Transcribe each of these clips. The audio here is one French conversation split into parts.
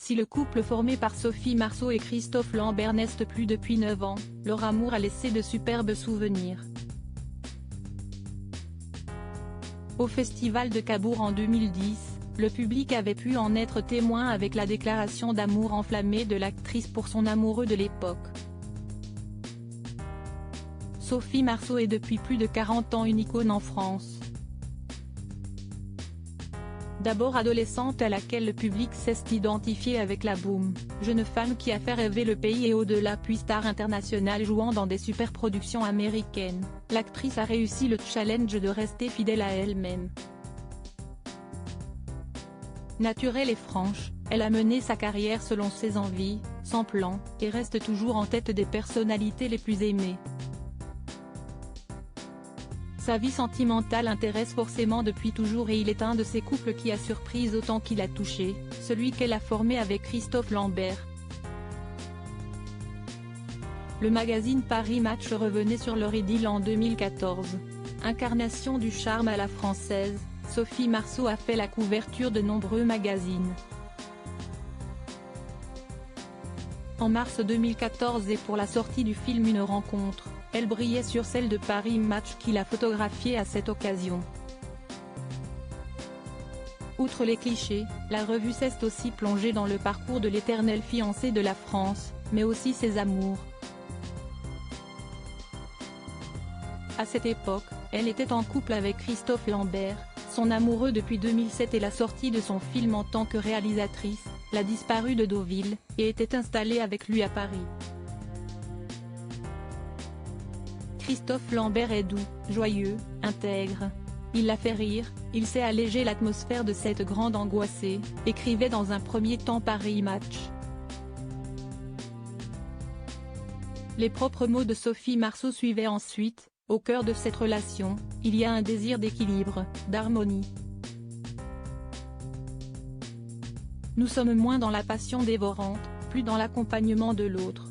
Si le couple formé par Sophie Marceau et Christophe Lambert n'est plus depuis 9 ans, leur amour a laissé de superbes souvenirs. Au Festival de Cabourg en 2010, le public avait pu en être témoin avec la déclaration d'amour enflammée de l'actrice pour son amoureux de l'époque. Sophie Marceau est depuis plus de 40 ans une icône en France. D'abord adolescente à laquelle le public sait s'identifier avec la boom, jeune femme qui a fait rêver le pays et au-delà puis star internationale jouant dans des superproductions américaines, l'actrice a réussi le challenge de rester fidèle à elle-même. Naturelle et franche, elle a mené sa carrière selon ses envies, sans plan, et reste toujours en tête des personnalités les plus aimées. Sa vie sentimentale intéresse forcément depuis toujours et il est un de ces couples qui a surpris autant qu'il a touché, celui qu'elle a formé avec Christophe Lambert. Le magazine Paris Match revenait sur leur idylle en 2014. Incarnation du charme à la française, Sophie Marceau a fait la couverture de nombreux magazines. En mars 2014 et pour la sortie du film Une rencontre, elle brillait sur celle de Paris Match qui l'a photographiée à cette occasion. Outre les clichés, la revue s'est aussi plongée dans le parcours de l'éternel fiancé de la France, mais aussi ses amours. À cette époque, elle était en couple avec Christophe Lambert, son amoureux depuis 2007 et la sortie de son film en tant que réalisatrice, La disparue de Deauville, et était installée avec lui à Paris. Christophe Lambert est doux, joyeux, intègre. Il la fait rire, il sait alléger l'atmosphère de cette grande angoissée, écrivait dans un premier temps Paris Match. Les propres mots de Sophie Marceau suivaient ensuite, au cœur de cette relation, il y a un désir d'équilibre, d'harmonie. Nous sommes moins dans la passion dévorante, plus dans l'accompagnement de l'autre.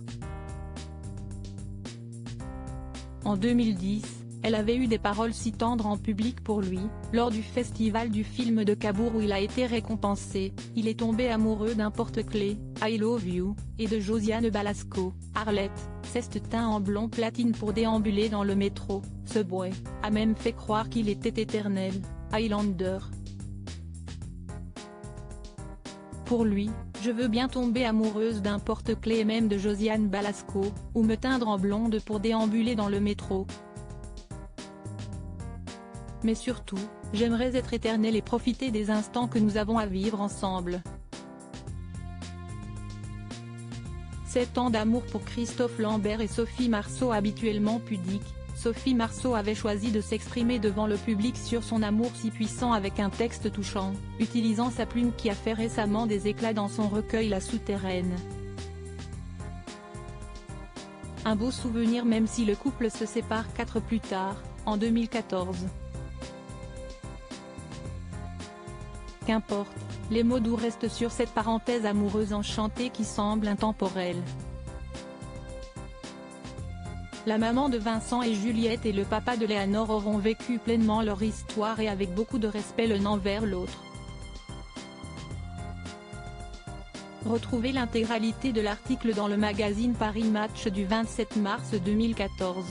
En 2010, elle avait eu des paroles si tendres en public pour lui, lors du festival du film de Cabourg où il a été récompensé. Il est tombé amoureux d'un porte-clés, I Love You, et de Josiane Balasco, Arlette, s'est teint en blond platine pour déambuler dans le métro, Subway, a même fait croire qu'il était éternel, Highlander. Pour lui, je veux bien tomber amoureuse d'un porte-clés et même de Josiane Balasco, ou me teindre en blonde pour déambuler dans le métro. Mais surtout, j'aimerais être éternelle et profiter des instants que nous avons à vivre ensemble. 7 ans d'amour pour Christophe Lambert et Sophie Marceau. Habituellement pudique, Sophie Marceau avait choisi de s'exprimer devant le public sur son amour si puissant avec un texte touchant, utilisant sa plume qui a fait récemment des éclats dans son recueil La Souterraine. Un beau souvenir même si le couple se sépare 4 plus tard, en 2014. Qu'importe, les mots doux restent sur cette parenthèse amoureuse enchantée qui semble intemporelle. La maman de Vincent et Juliette et le papa de Léanor auront vécu pleinement leur histoire et avec beaucoup de respect l'un envers l'autre. Retrouvez l'intégralité de l'article dans le magazine Paris Match du 27 mars 2014.